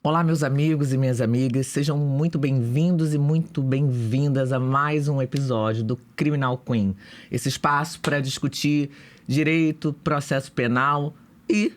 Olá, meus amigos e minhas amigas, sejam muito bem-vindos e muito bem-vindas a mais um episódio do Criminal Queen. Esse espaço para discutir direito, processo penal e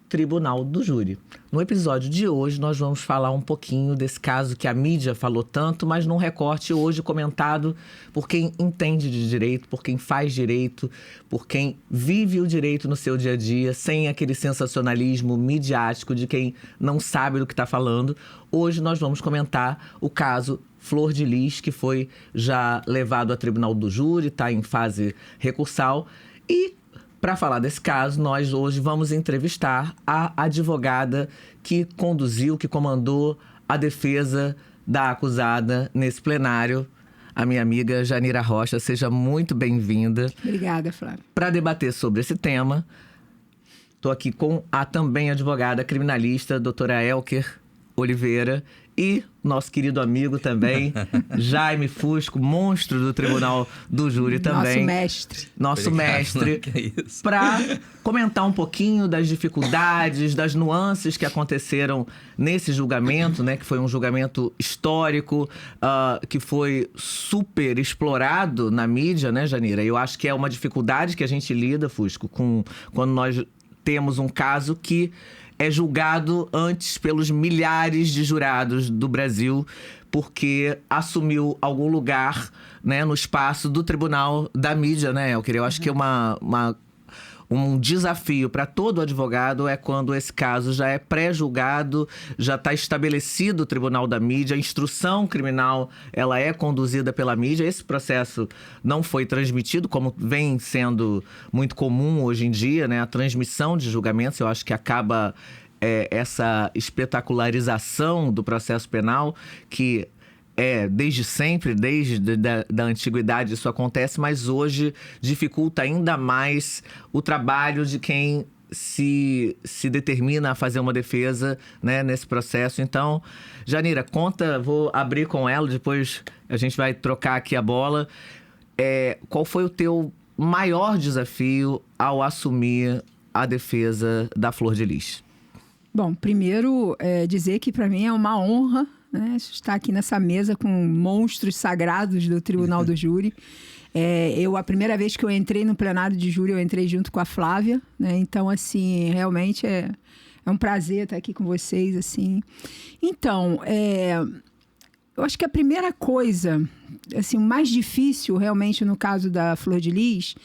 tribunal do júri. No episódio de hoje, nós vamos falar um pouquinho desse caso que a mídia falou tanto, mas num recorte hoje comentado por quem entende de direito, por quem faz direito, por quem vive o direito no seu dia a dia, sem aquele sensacionalismo midiático de quem não sabe do que está falando. Hoje nós vamos comentar o caso Flor de Lis, que foi já levado a tribunal do júri, está em fase recursal. E para falar desse caso, nós hoje vamos entrevistar a advogada que conduziu, que comandou a defesa da acusada nesse plenário, a minha amiga Janira Rocha. Seja muito bem-vinda. Obrigada, Flávia. Para debater sobre esse tema, estou aqui com a também advogada criminalista, doutora Elker Oliveira, e nosso querido amigo também, Jaime Fusco, monstro do Tribunal do Júri também. Nosso mestre. Para comentar um pouquinho das dificuldades, das nuances que aconteceram nesse julgamento, né? Que foi um julgamento histórico, que foi super explorado na mídia, né, Janira? Eu acho que é uma dificuldade que a gente lida, Fusco, quando nós temos um caso que é julgado antes pelos milhares de jurados do Brasil, porque assumiu algum lugar, né, no espaço do tribunal da mídia, né, Elker? Eu acho que é um desafio para todo advogado é quando esse caso já é pré-julgado, já está estabelecido o tribunal da mídia, a instrução criminal ela é conduzida pela mídia. Esse processo não foi transmitido, como vem sendo muito comum hoje em dia, né? A transmissão de julgamentos, eu acho que acaba essa espetacularização do processo penal, que desde sempre, desde da antiguidade isso acontece, mas hoje dificulta ainda mais o trabalho de quem se determina a fazer uma defesa, né, nesse processo. Então, Janira, conta, vou abrir com ela, depois a gente vai trocar aqui a bola. Qual foi o teu maior desafio ao assumir a defesa da Flor de Lis? Bom, primeiro dizer que para mim é uma honra, né, estar aqui nessa mesa com monstros sagrados do Tribunal do Júri. A primeira vez que eu entrei no plenário de júri, eu entrei junto com a Flávia, né? Então, assim, realmente é um prazer estar aqui com vocês, assim. Então, eu acho que a primeira coisa, assim, o mais difícil realmente no caso da Flor de Lis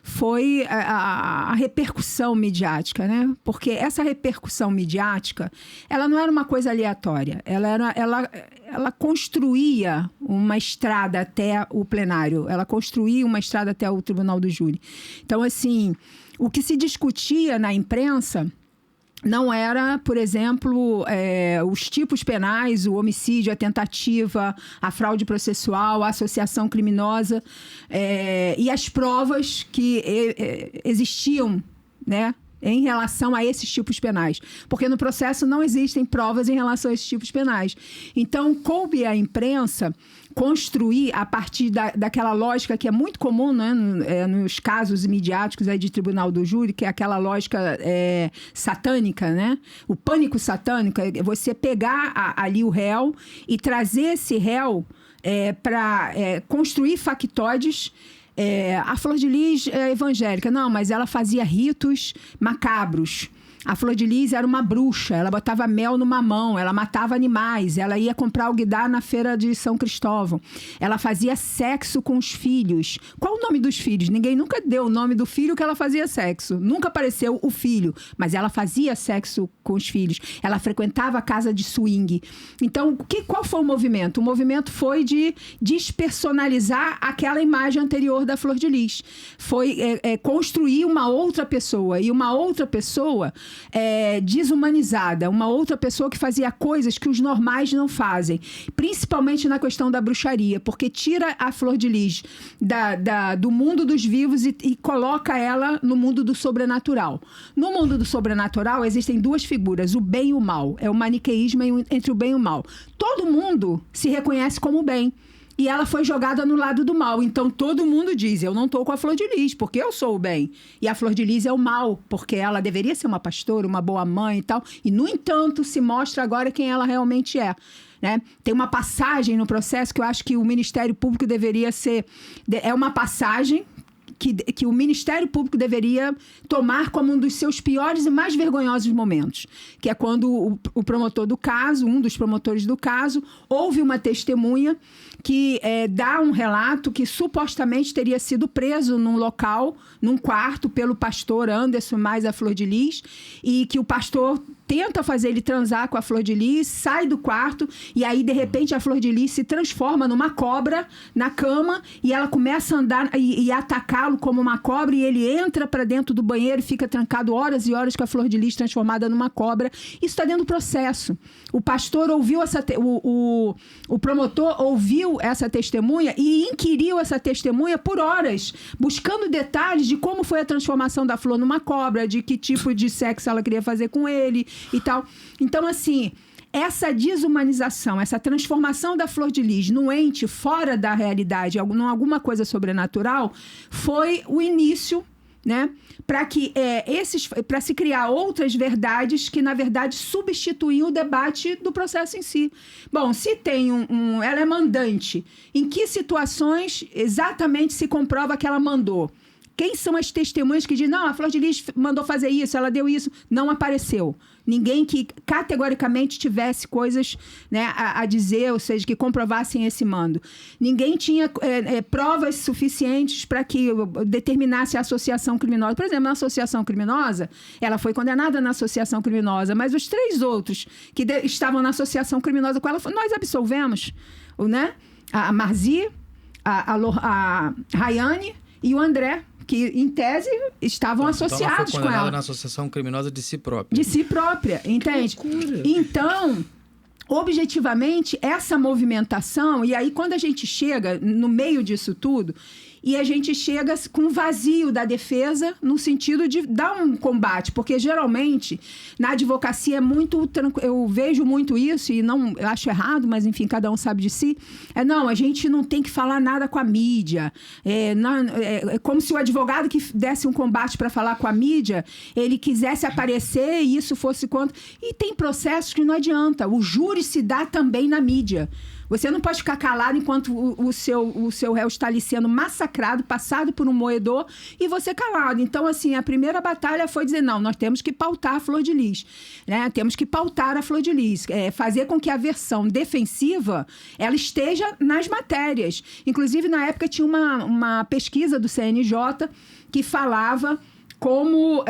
foi a repercussão midiática, né? Porque essa repercussão midiática, ela não era uma coisa aleatória. Ela construía uma estrada até o plenário. Ela construía uma estrada até o Tribunal do Júri. Então, assim, o que se discutia na imprensa não era, por exemplo, os tipos penais, o homicídio, a tentativa, a fraude processual, a associação criminosa, e as provas que existiam, né, em relação a esses tipos penais. Porque no processo não existem provas em relação a esses tipos penais. Então, coube à imprensa construir, a partir daquela lógica que é muito comum, né, nos casos midiáticos aí de Tribunal do Júri, que é aquela lógica satânica, né? O pânico satânico é você pegar ali o réu e trazer esse réu para construir factóides. A Flor de Lis é evangélica. Não, mas ela fazia ritos macabros. A Flor de Lis era uma bruxa, ela botava mel no mamão, ela matava animais, ela ia comprar alguidar na feira de São Cristóvão. Ela fazia sexo com os filhos. Qual o nome dos filhos? Ninguém nunca deu o nome do filho que ela fazia sexo. Nunca apareceu o filho, mas ela fazia sexo com os filhos. Ela frequentava a casa de swing. Então, qual foi o movimento? O movimento foi de despersonalizar aquela imagem anterior da Flor de Lis. Foi construir uma outra pessoa. E uma outra pessoa desumanizada, uma outra pessoa que fazia coisas que os normais não fazem, principalmente na questão da bruxaria, porque tira a Flor de Lis do mundo dos vivos e coloca ela no mundo do sobrenatural. No mundo do sobrenatural existem duas figuras, o bem e o mal, é o maniqueísmo entre o bem e o mal. Todo mundo se reconhece como bem. e ela foi jogada no lado do mal. Então, todo mundo diz, eu não estou com a Flor de Lis, porque eu sou o bem. E a Flor de Lis é o mal, porque ela deveria ser uma pastora, uma boa mãe e tal. E, no entanto, se mostra agora quem ela realmente é. Né? Tem uma passagem no processo que eu acho que o Ministério Público deveria ser... É uma passagem que o Ministério Público deveria tomar como um dos seus piores e mais vergonhosos momentos, que é quando o promotor do caso, um dos promotores do caso, ouve uma testemunha que dá um relato que supostamente teria sido preso num local, num quarto, pelo pastor Anderson mais a Flor de Lis, e que o pastor tenta fazer ele transar com a Flor de Lis, sai do quarto, e aí, de repente, a Flor de Lis se transforma numa cobra na cama, e ela começa a andar e atacá-lo como uma cobra, e ele entra para dentro do banheiro e fica trancado horas e horas com a Flor de Lis transformada numa cobra. Isso está dentro do processo. O pastor ouviu o promotor ouviu essa testemunha e inquiriu essa testemunha por horas, buscando detalhes de como foi a transformação da Flor numa cobra, de que tipo de sexo ela queria fazer com ele e tal. Então, assim, essa desumanização, essa transformação da Flor de Lis num ente fora da realidade, alguma coisa sobrenatural, foi o início, né, para se criar outras verdades que, na verdade, substituíam o debate do processo em si. Bom, se tem ela é mandante, em que situações exatamente se comprova que ela mandou? Quem são as testemunhas que dizem, não, a Flor de Lis mandou fazer isso, ela deu isso? Não apareceu. Ninguém que categoricamente tivesse coisas, né, a dizer, ou seja, que comprovassem esse mando. Ninguém tinha provas suficientes para que determinasse a associação criminosa. Por exemplo, na associação criminosa, ela foi condenada na associação criminosa, mas os 3 outros que estavam na associação criminosa com ela, nós absolvemos, né? A Marzi, a Rayane e o André, que, em tese, estavam associados ela foi com ela. Na associação criminosa de si própria. De si própria, entende? Então, objetivamente, essa movimentação... E aí, quando a gente chega no meio disso tudo... E a gente chega com vazio da defesa no sentido de dar um combate. Porque, geralmente, na advocacia é muito... Eu vejo muito isso e não... Eu acho errado, mas, enfim, cada um sabe de si. Não, a gente não tem que falar nada com a mídia. É como se o advogado que desse um combate para falar com a mídia, ele quisesse aparecer e isso fosse contra... E tem processos que não adianta. O júri se dá também na mídia. Você não pode ficar calado enquanto o seu réu está ali sendo massacrado, passado por um moedor, e você calado. Então, assim, a primeira batalha foi dizer, não, nós temos que pautar a Flor de Lis. Né? Temos que pautar a Flor de Lis. Fazer com que a versão defensiva ela esteja nas matérias. Inclusive, na época, tinha uma pesquisa do CNJ que falava como...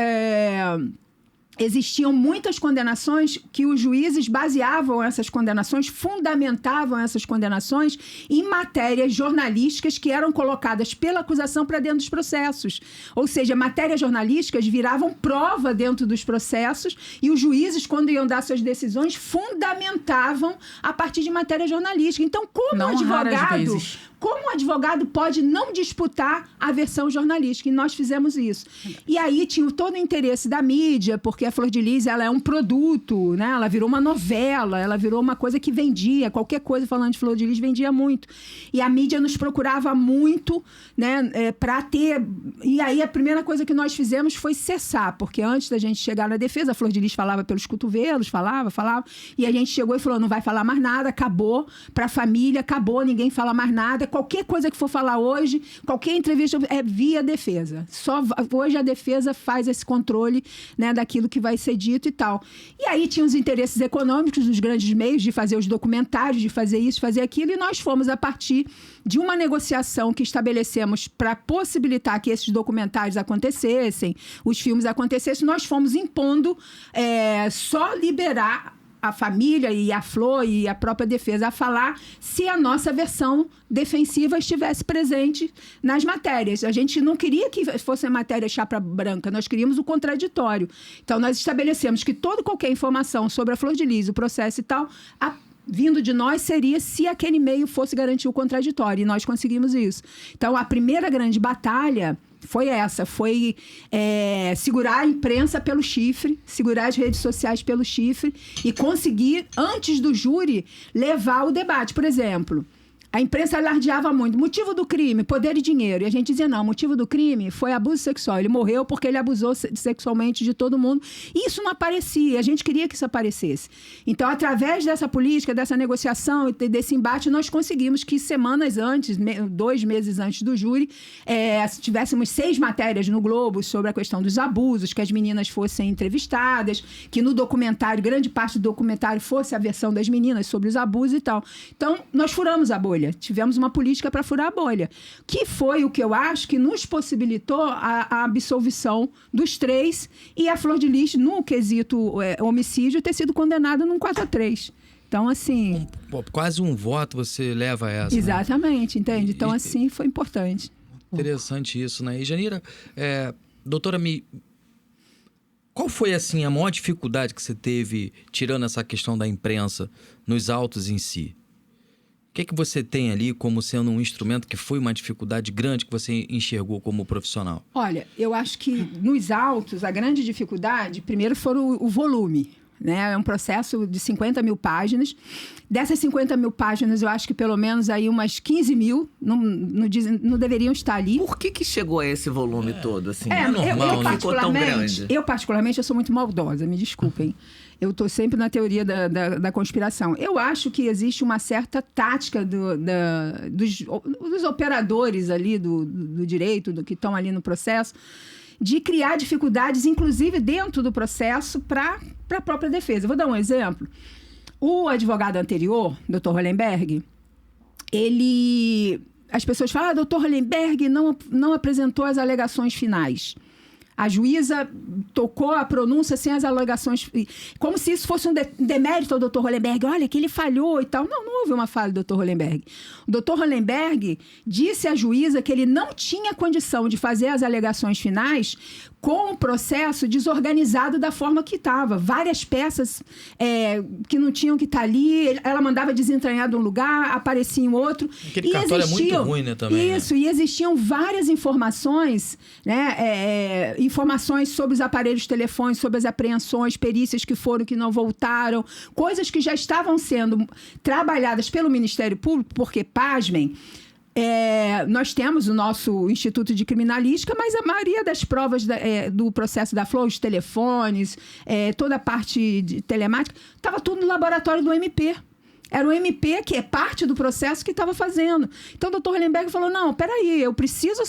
Existiam muitas condenações que os juízes baseavam essas condenações, fundamentavam essas condenações em matérias jornalísticas que eram colocadas pela acusação para dentro dos processos. Ou seja, matérias jornalísticas viravam prova dentro dos processos e os juízes, quando iam dar suas decisões, fundamentavam a partir de matéria jornalística. Então, como um advogado pode não disputar a versão jornalística? E nós fizemos isso. E aí tinha todo o interesse da mídia, porque a Flor de Lis, ela é um produto, né? Ela virou uma novela, ela virou uma coisa que vendia, qualquer coisa falando de Flor de Lis vendia muito. E a mídia nos procurava muito, né, para ter... E aí a primeira coisa que nós fizemos foi cessar, porque antes da gente chegar na defesa, a Flor de Lis falava pelos cotovelos, falava, e a gente chegou e falou, não vai falar mais nada, acabou, para a família, acabou, ninguém fala mais nada, qualquer coisa que for falar hoje, qualquer entrevista é via defesa. Só hoje a defesa faz esse controle, né, daquilo que vai ser dito e tal. E aí tinha os interesses econômicos dos grandes meios de fazer os documentários, de fazer isso, fazer aquilo, e nós fomos a partir de uma negociação que estabelecemos para possibilitar que esses documentários acontecessem, os filmes acontecessem, nós fomos impondo só liberar a família e a Flor e a própria defesa a falar se a nossa versão defensiva estivesse presente nas matérias. A gente não queria que fosse a matéria chapa branca, nós queríamos o contraditório. Então, nós estabelecemos que qualquer informação sobre a Flor de Lis, o processo e tal, vindo de nós seria se aquele meio fosse garantir o contraditório, e nós conseguimos isso. Então, a primeira grande batalha foi segurar a imprensa pelo chifre, segurar as redes sociais pelo chifre e conseguir, antes do júri, levar o debate. Por exemplo, A imprensa alardeava muito. Motivo do crime, poder e dinheiro. E a gente dizia, não, o motivo do crime foi abuso sexual. Ele morreu porque ele abusou sexualmente de todo mundo. E isso não aparecia. A gente queria que isso aparecesse. Então, através dessa política, dessa negociação e desse embate, nós conseguimos que semanas antes, 2 meses antes do júri, tivéssemos 6 matérias no Globo sobre a questão dos abusos, que as meninas fossem entrevistadas, que no documentário, grande parte do documentário fosse a versão das meninas sobre os abusos e tal. Então, nós furamos a bolha. Tivemos uma política para furar a bolha, que foi o que eu acho que nos possibilitou a absolvição dos 3 e a Flor de Lis, no quesito homicídio, ter sido condenada num 4-3. Então, assim... Quase um voto você leva a essa. Exatamente, né? Entende? Então, assim, foi importante. Interessante isso, né? E, Janira, doutora, qual foi, assim, a maior dificuldade que você teve, tirando essa questão da imprensa, nos autos em si? O que você tem ali como sendo um instrumento que foi uma dificuldade grande que você enxergou como profissional? Olha, eu acho que nos autos, a grande dificuldade, primeiro, foi o volume. Né? É um processo de 50 mil páginas. Dessas 50 mil páginas, eu acho que pelo menos aí umas 15 mil não deveriam estar ali. Por que chegou a esse volume todo? Assim? Eu particularmente, eu sou muito maldosa, me desculpem. Eu estou sempre na teoria da conspiração. Eu acho que existe uma certa tática dos operadores ali do direito, que estão ali no processo, de criar dificuldades, inclusive dentro do processo, para a própria defesa. Vou dar um exemplo. O advogado anterior, Dr. Hollenberg, as pessoas falam, Dr. Hollenberg não apresentou as alegações finais. A juíza tocou a pronúncia sem as alegações, como se isso fosse um demérito ao Dr. Hollenberg. Olha, que ele falhou e tal. Não houve uma falha do Dr. Hollenberg. O Dr. Hollenberg disse à juíza que ele não tinha condição de fazer as alegações finais com o processo desorganizado da forma que estava. Várias peças que não tinham que estar ali, ela mandava desentranhar de um lugar, aparecia em outro. Aquele cartório é muito ruim, né, também. Isso, né? E existiam várias informações, né, informações sobre os aparelhos telefônicos, sobre as apreensões, perícias que foram, que não voltaram, coisas que já estavam sendo trabalhadas pelo Ministério Público, porque, pasmem, nós temos o nosso Instituto de Criminalística, mas a maioria das provas do processo da Flor, os telefones, toda a parte de telemática, estava tudo no laboratório do MP. Era o MP, que é parte do processo, que estava fazendo. Então, o doutor Hollenberg falou, não, peraí, eu preciso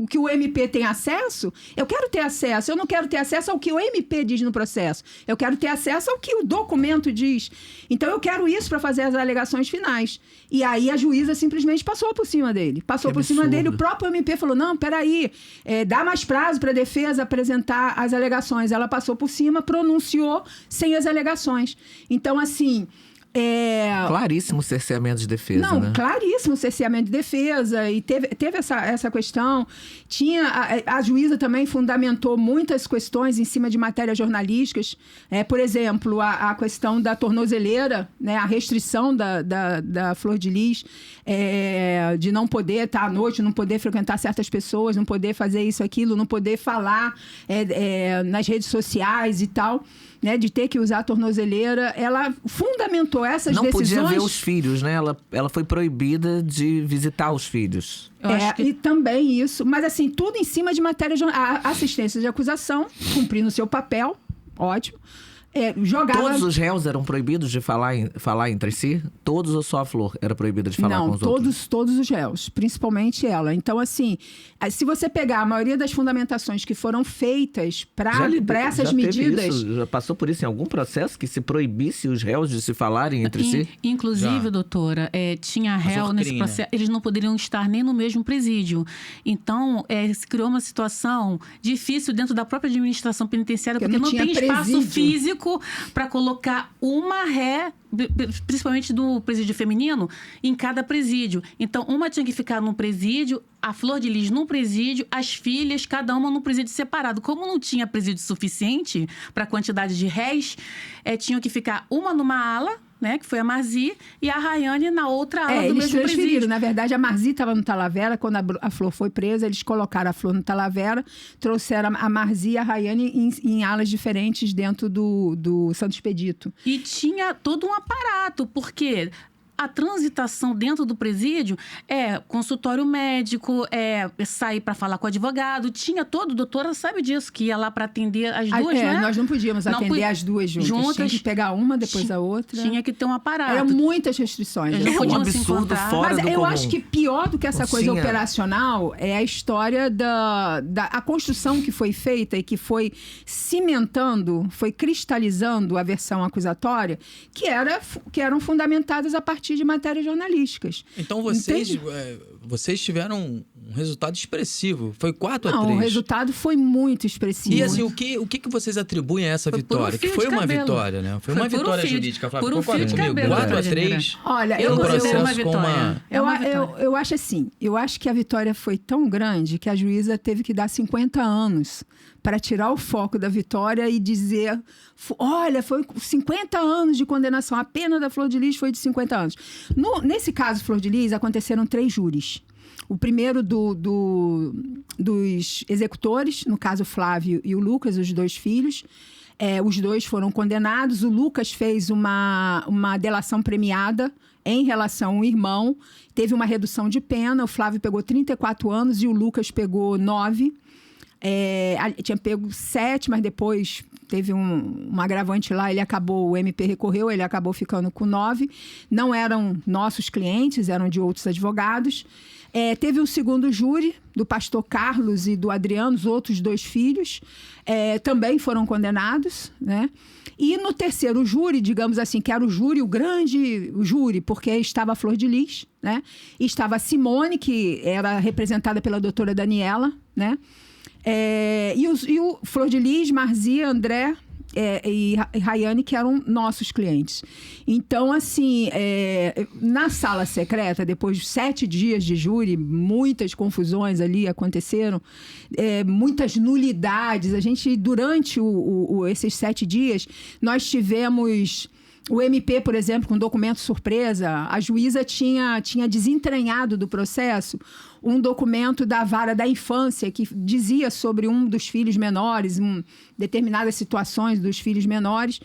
que o MP tenha acesso, eu quero ter acesso, eu não quero ter acesso ao que o MP diz no processo, eu quero ter acesso ao que o documento diz. Então, eu quero isso para fazer as alegações finais. E aí, a juíza simplesmente passou por cima dele. Passou por cima dele, o próprio MP falou, não, peraí, dá mais prazo para a defesa apresentar as alegações. Ela passou por cima, pronunciou sem as alegações. Então, assim... Claríssimo cerceamento de defesa, não, né? Claríssimo cerceamento de defesa. E teve essa questão. A juíza também fundamentou muitas questões em cima de matérias jornalísticas. Por exemplo, a questão da tornozeleira, né? A restrição da Flor de Lis, de não poder estar à noite, não poder frequentar certas pessoas, não poder fazer isso, aquilo, não poder falar nas redes sociais e tal. Né, de ter que usar a tornozeleira, ela fundamentou essas decisões... Não podia ver os filhos, né? Ela foi proibida de visitar os filhos. E também isso, mas assim, tudo em cima de matéria de assistência de acusação, cumprindo o seu papel, ótimo. Todos os réus eram proibidos de falar entre si? Todos ou só a Flor era proibida de falar com os outros? Não, todos os réus, principalmente ela. Então, assim, se você pegar a maioria das fundamentações que foram feitas para essas medidas... Já passou por isso em algum processo que se proibisse os réus de se falarem entre si? Inclusive, já. Doutora, tinha réu nesse processo, eles não poderiam estar nem no mesmo presídio. Então, se criou uma situação difícil dentro da própria administração penitenciária, porque não tem espaço físico para colocar uma ré, principalmente do presídio feminino, em cada presídio. Então, uma tinha que ficar num presídio, a Flor de Lis num presídio, as filhas, cada uma num presídio separado. Como não tinha presídio suficiente para a quantidade de réis, tinham que ficar uma numa ala, né, que foi a Marzi, e a Rayane na outra ala do mesmo presídio. Na verdade, a Marzi estava no Talavera, quando a Flor foi presa, eles colocaram a Flor no Talavera, trouxeram a Marzi e a Rayane em alas diferentes dentro do Santo Expedito. E tinha todo um aparato, porque a transitação dentro do presídio é consultório médico, sair para falar com o advogado. Tinha todo, doutora sabe disso, que ia lá para atender as duas, né? Nós não podíamos atender as duas juntas. Tinha que pegar uma, depois a outra. Tinha que ter um aparato. Eram muitas restrições. É um absurdo fora do comum. Mas eu acho que pior do que essa coisa operacional é a história a construção que foi feita e que foi cimentando, foi cristalizando a versão acusatória, que eram fundamentadas a partir de matérias jornalísticas. Então vocês tiveram um resultado expressivo. Foi 4-3. Não, o resultado foi muito expressivo. E assim, o que vocês atribuem a essa vitória? Que foi uma vitória, né? Foi uma vitória jurídica. Por um fio de cabelo. 4-3. Olha, eu considero uma vitória. Eu acho assim, eu acho que a vitória foi tão grande que a juíza teve que dar 50 anos para tirar o foco da vitória e dizer, olha, foi 50 anos de condenação, a pena da Flor de Lis foi de 50 anos. Nesse caso, Flor de Lis, aconteceram 3 júris. O primeiro dos executores, no caso Flávio e o Lucas, os 2 filhos. Os 2 foram condenados. O Lucas fez uma delação premiada em relação ao irmão. Teve uma redução de pena. O Flávio pegou 34 anos e o Lucas pegou 9. Tinha pego 7, mas depois teve um agravante lá, o MP recorreu, ele acabou ficando com 9. Não eram nossos clientes, eram de outros advogados. Teve um segundo júri, do pastor Carlos e do Adriano, os outros 2 filhos, também foram condenados, né? E no terceiro júri, digamos assim, que era o grande júri, porque estava a Flor de Lis, né? E estava a Simone, que era representada pela doutora Daniela, né? E o Flor de Lis, Marzia, André e Rayane, que eram nossos clientes. Então, assim, na sala secreta, depois de 7 dias de júri, muitas confusões ali aconteceram, muitas nulidades. A gente, durante esses 7 dias, nós tivemos... O MP, por exemplo, com documento surpresa, a juíza tinha desentranhado do processo um documento da vara da infância que dizia sobre um dos filhos menores, determinadas situações dos filhos menores,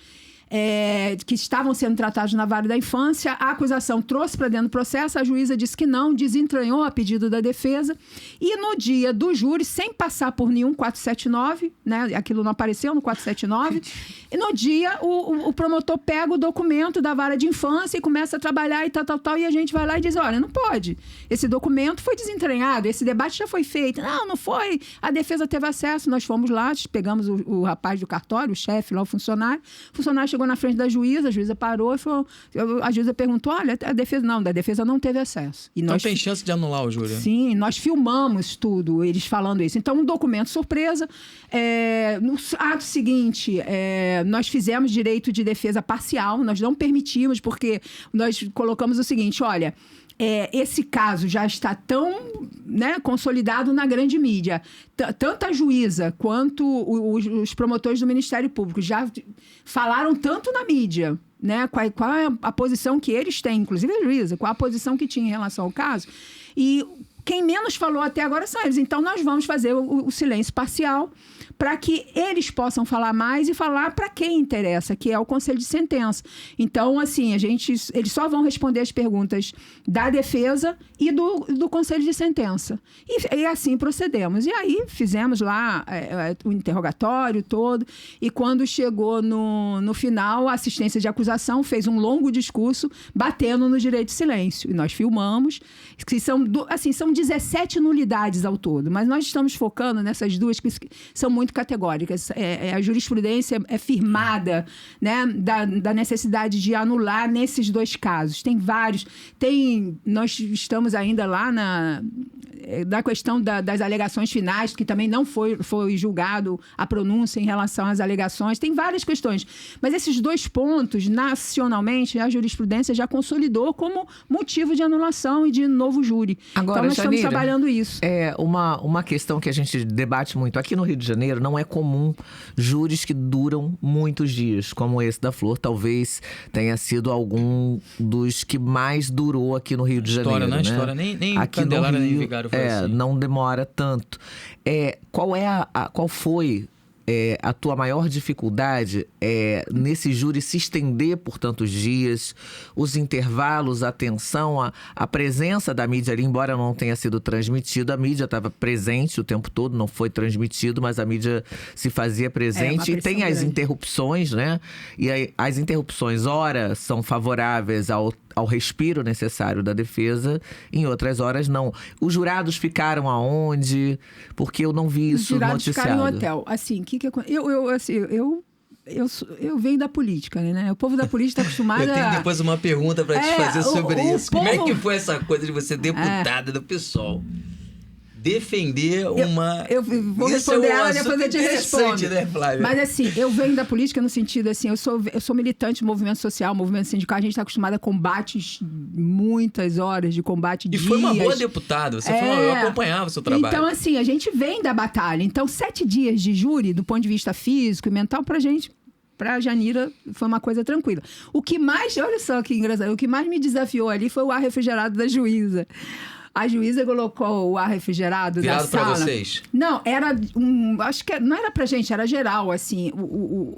que estavam sendo tratados na vara da infância. A acusação trouxe para dentro do processo, a juíza disse que não, desentranhou a pedido da defesa. E no dia do júri, sem passar por nenhum 479, né, aquilo não apareceu no 479, e no dia o promotor pega o documento da vara de infância e começa a trabalhar e tal, e a gente vai lá e diz, olha, não pode. Esse documento foi desentranhado, esse debate já foi feito. Não foi. A defesa teve acesso, nós fomos lá, pegamos o rapaz do cartório, o chefe lá, o funcionário chegou na frente da juíza, a juíza parou e falou, a juíza perguntou, olha, a defesa não teve acesso. E então tem chance de anular o júri? Sim, nós filmamos tudo, eles falando isso. Então, um documento surpresa. No ato seguinte, nós fizemos direito de defesa parcial, nós não permitimos, porque nós colocamos o seguinte, olha... esse caso já está tão, né, consolidado na grande mídia. Tanto a juíza quanto os promotores do Ministério Público já falaram tanto na mídia, né, qual é a posição que eles têm, inclusive a juíza, qual a posição que tinha em relação ao caso. E quem menos falou até agora são eles. Então, nós vamos fazer o silêncio parcial para que eles possam falar mais e falar para quem interessa, que é o Conselho de Sentença. Então, assim, eles só vão responder as perguntas da defesa e do Conselho de Sentença. E assim procedemos. E aí, fizemos lá o interrogatório todo, e quando chegou no final, a assistência de acusação fez um longo discurso batendo no direito de silêncio. E nós filmamos, que são 17 nulidades ao todo, mas nós estamos focando nessas duas que são muito categóricas. A jurisprudência é firmada, né, da necessidade de anular nesses 2 casos. Tem vários. Nós estamos ainda lá na questão das alegações finais, que também não foi julgado a pronúncia em relação às alegações. Tem várias questões. Mas esses 2 pontos, nacionalmente, a jurisprudência já consolidou como motivo de anulação e de novo júri. Agora, então, nós Janira, estamos trabalhando isso. Uma questão que a gente debate muito. Aqui no Rio de Janeiro, não é comum júris que duram muitos dias, como esse da Flor. Talvez tenha sido algum dos que mais durou aqui no Rio de Janeiro. Né? História, nem aqui Candelária, nem Vigário foi assim. Não demora tanto. Qual foi a tua maior dificuldade é nesse júri se estender por tantos dias, os intervalos, a tensão, a presença da mídia ali, embora não tenha sido transmitido, a mídia estava presente o tempo todo, não foi transmitido, mas a mídia se fazia presente e tem as interrupções, né? E aí, as interrupções, ora, são favoráveis ao respiro necessário da defesa, em outras horas não. Os jurados ficaram aonde? Porque eu não vi isso noticiado. Os jurados ficaram em hotel. Assim, eu venho da política, né? O povo da política está acostumado Eu tenho depois uma pergunta para te fazer sobre isso. Povo... Como é que foi essa coisa de você deputada do PSOL? Defender uma... Eu vou responder ela, depois eu te respondo. Né, Flávia? Mas assim, eu venho da política no sentido assim, eu sou militante de movimento social, movimento sindical, a gente está acostumado a combates, muitas horas de combate, dias. E foi uma boa deputada, eu acompanhava o seu trabalho. Então assim, a gente vem da batalha. Então 7 dias de júri, do ponto de vista físico e mental, pra gente... Pra Janira, foi uma coisa tranquila. O que mais, olha só que engraçado, o que mais me desafiou ali foi o ar refrigerado da juíza. A juíza colocou o ar refrigerado da sala. Virado pra vocês? Não, era acho que não era pra gente, era geral, assim.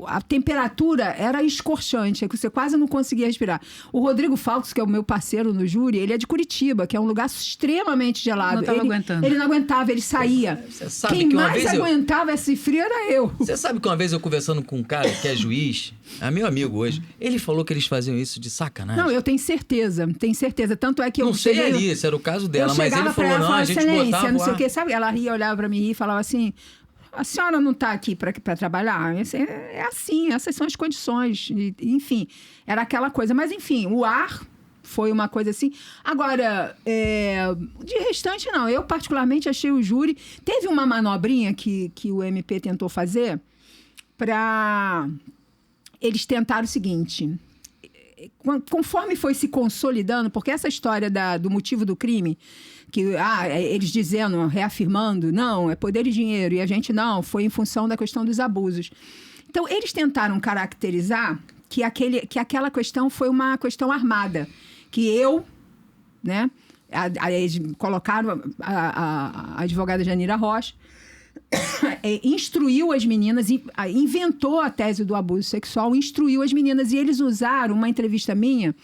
A temperatura era escorchante, é que você quase não conseguia respirar. O Rodrigo Faltos, que é o meu parceiro no júri, ele é de Curitiba, que é um lugar extremamente gelado. Não estava aguentando. Ele não aguentava, ele saía. Você sabe Quem que uma mais vez aguentava esse frio era eu. Você sabe que uma vez eu conversando com um cara que é juiz, é meu amigo hoje, ele falou que eles faziam isso de sacanagem. Não, eu tenho certeza. Tanto é que eu não sei ali, se era o caso dela. Mas ele falou, não, a gente botava... não sei o quê, sabe? Ela ria, olhava pra mim e falava assim, a senhora não tá aqui pra trabalhar? É assim, essas são as condições. Enfim, era aquela coisa. Mas, enfim, o ar foi uma coisa assim. Agora, de restante, não. Eu, particularmente, achei o júri... Teve uma manobrinha que o MP tentou fazer pra... Eles tentaram o seguinte... Conforme foi se consolidando, porque essa história do motivo do crime, que eles dizendo, reafirmando, não, é poder e dinheiro, e a gente não, foi em função da questão dos abusos. Então, eles tentaram caracterizar que aquela questão foi uma questão armada, que eu, né, eles colocaram a advogada Janira Rocha, instruiu as meninas, inventou a tese do abuso sexual, instruiu as meninas, e eles usaram uma entrevista minha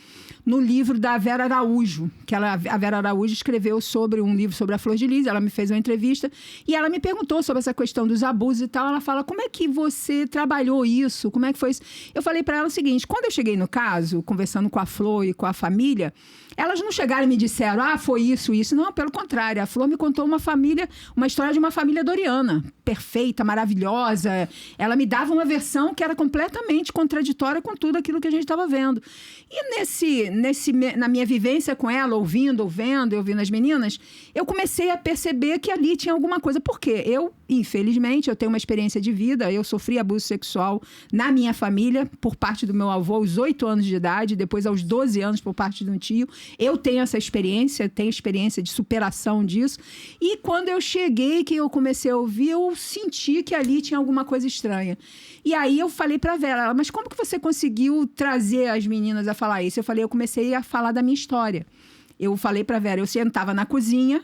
no livro da Vera Araújo, que a Vera Araújo escreveu sobre um livro sobre a Flor de Lis. Ela me fez uma entrevista e ela me perguntou sobre essa questão dos abusos e tal. Ela fala, como é que você trabalhou isso? Como é que foi isso? Eu falei para ela o seguinte, quando eu cheguei no caso, conversando com a Flor e com a família, elas não chegaram e me disseram, foi isso. Não, pelo contrário. A Flor me contou uma história de uma família doriana, perfeita, maravilhosa. Ela me dava uma versão que era completamente contraditória com tudo aquilo que a gente estava vendo. E na minha vivência com ela, ouvindo as meninas, eu comecei a perceber que ali tinha alguma coisa. Por quê? Infelizmente, eu tenho uma experiência de vida, eu sofri abuso sexual na minha família, por parte do meu avô, aos 8 anos de idade, depois aos 12 anos por parte de um tio. Eu tenho essa experiência, de superação disso. E quando eu cheguei, que eu comecei a ouvir, eu senti que ali tinha alguma coisa estranha. E aí eu falei pra Vera, mas como que você conseguiu trazer as meninas a falar isso? Eu falei, eu comecei a falar da minha história. Eu falei pra Vera, eu sentava na cozinha,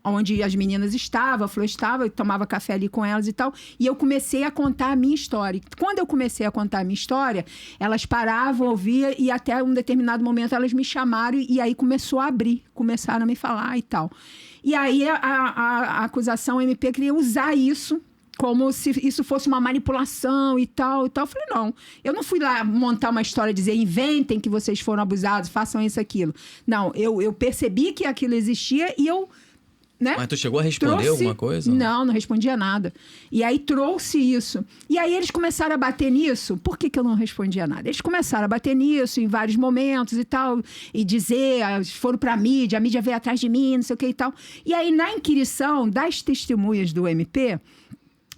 onde as meninas estavam, a Flor estava, eu tomava café ali com elas e tal, e eu comecei a contar a minha história. Quando eu comecei a contar a minha história, elas paravam, ouviam, e até um determinado momento elas me chamaram, e aí começou a abrir, começaram a me falar e tal. E aí a acusação, a MP queria usar isso como se isso fosse uma manipulação e tal, e tal. Eu falei, não, eu não fui lá montar uma história, dizer, inventem que vocês foram abusados, façam isso, aquilo. Não, eu percebi que aquilo existia e eu... Né? Mas tu chegou a responder alguma coisa? Não respondia nada. E aí trouxe isso. E aí eles começaram a bater nisso. Por que eu não respondia nada? Eles começaram a bater nisso em vários momentos e tal. E dizer, foram pra mídia, a mídia veio atrás de mim, não sei o que e tal. E aí na inquirição das testemunhas do MP...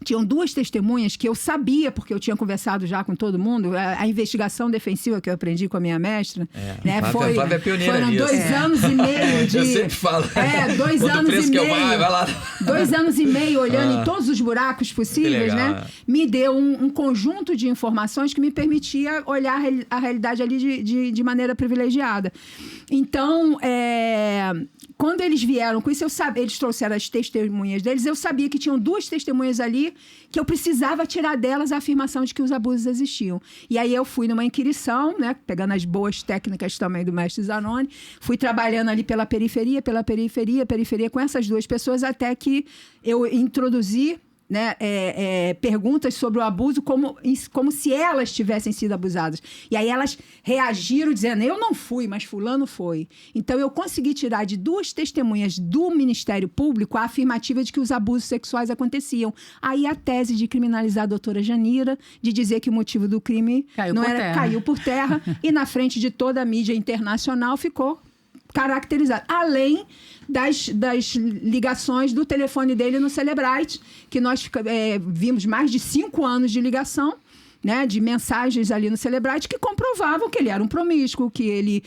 Tinham 2 testemunhas que eu sabia, porque eu tinha conversado já com todo mundo, a investigação defensiva que eu aprendi com a minha mestra. Né? Flávia é pioneira foram nisso. 2 anos e meio de... Eu sempre falo. 2 anos e meio. Vai lá. 2 anos e meio olhando em todos os buracos possíveis, né? Me deu um conjunto de informações que me permitia olhar a realidade ali de maneira privilegiada. Então, quando eles vieram com isso, eles trouxeram as testemunhas deles, eu sabia que tinham 2 testemunhas ali que eu precisava tirar delas a afirmação de que os abusos existiam. E aí eu fui numa inquirição, né, pegando as boas técnicas também do mestre Zanoni, fui trabalhando ali pela periferia com essas duas pessoas, até que eu introduzi, né, perguntas sobre o abuso como se elas tivessem sido abusadas. E aí elas reagiram dizendo, eu não fui, mas fulano foi. Então eu consegui tirar de duas testemunhas do Ministério Público a afirmativa de que os abusos sexuais aconteciam. Aí a tese de criminalizar a doutora Janira, de dizer que o motivo do crime caiu por terra e na frente de toda a mídia internacional ficou caracterizado. Além das ligações do telefone dele no Celebrite, que nós vimos mais de 5 anos de ligação, né, de mensagens ali no Celebrite que comprovavam que ele era um promíscuo, que ele,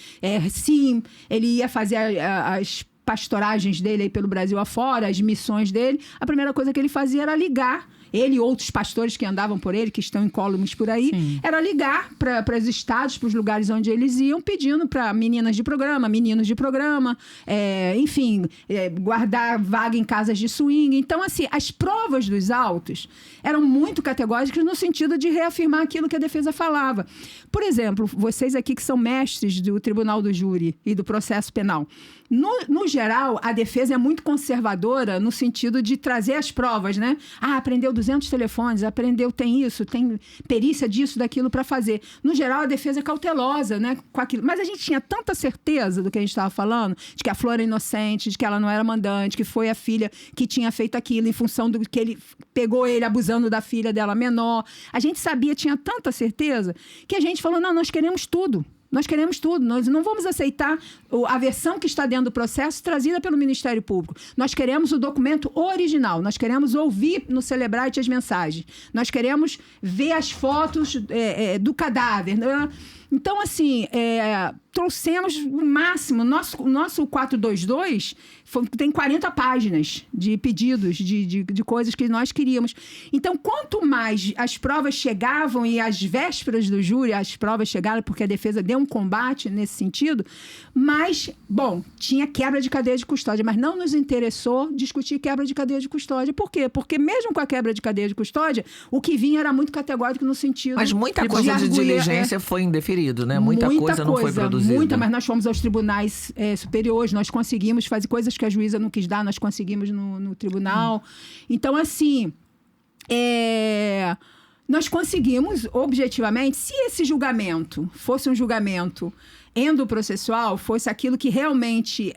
sim, ele ia fazer as pastoragens dele aí pelo Brasil afora, as missões dele. A primeira coisa que ele fazia era ligar. Ele e outros pastores que andavam por ele, que estão incólumes por aí, era ligar para os estados, para os lugares onde eles iam, pedindo para meninas de programa, meninos de programa, enfim, guardar vaga em casas de swing. Então, assim, as provas dos autos eram muito categóricas no sentido de reafirmar aquilo que a defesa falava. Por exemplo, vocês aqui que são mestres do Tribunal do Júri e do processo penal, no geral, a defesa é muito conservadora no sentido de trazer as provas, né? Aprendeu 200 telefones, tem isso, tem perícia disso, daquilo para fazer. No geral, a defesa é cautelosa, né, com aquilo. Mas a gente tinha tanta certeza do que a gente estava falando, de que a Flor era inocente, de que ela não era mandante, que foi a filha que tinha feito aquilo em função do que ele pegou ele abusando da filha dela menor. A gente sabia, tinha tanta certeza, que a gente falou, não, nós queremos tudo. Nós queremos tudo, nós não vamos aceitar a versão que está dentro do processo trazida pelo Ministério Público. Nós queremos o documento original, nós queremos ouvir no Celebrite as mensagens, nós queremos ver as fotos do cadáver. Né? Então, assim, trouxemos o máximo. O nosso 422 tem 40 páginas de pedidos, de coisas que nós queríamos. Então, quanto mais as provas chegavam e às vésperas do júri, as provas chegaram porque a defesa deu um combate nesse sentido, mas, bom, tinha quebra de cadeia de custódia, mas não nos interessou discutir quebra de cadeia de custódia. Por quê? Porque mesmo com a quebra de cadeia de custódia, o que vinha era muito categórico no sentido... Mas muita coisa de diligência foi indeferido, né? Muita coisa não foi produzida. Mas nós fomos aos tribunais superiores, nós conseguimos fazer coisas que a juíza não quis dar, nós conseguimos no tribunal. Então, assim, nós conseguimos, objetivamente, se esse julgamento fosse um julgamento endoprocessual, fosse aquilo que realmente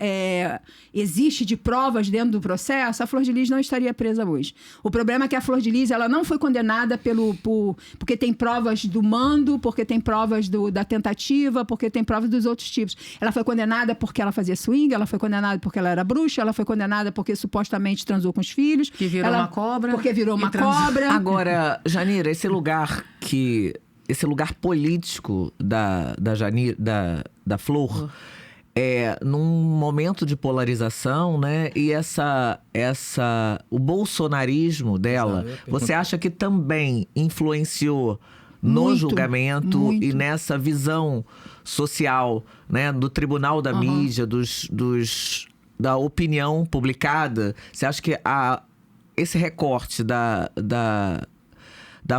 existe de provas dentro do processo, a Flor de Lis não estaria presa hoje. O problema é que a Flor de Lis ela não foi condenada porque tem provas do mando, porque tem provas da tentativa, porque tem provas dos outros tipos. Ela foi condenada porque ela fazia swing, ela foi condenada porque ela era bruxa, ela foi condenada porque supostamente transou com os filhos. Que virou uma cobra. Porque virou uma cobra. Agora, Janira, esse lugar político da Flor, num momento de polarização, né? E o bolsonarismo dela, você acha que também influenciou no julgamento muito. E nessa visão social, né? Do tribunal da mídia, da opinião publicada? Você acha que esse recorte da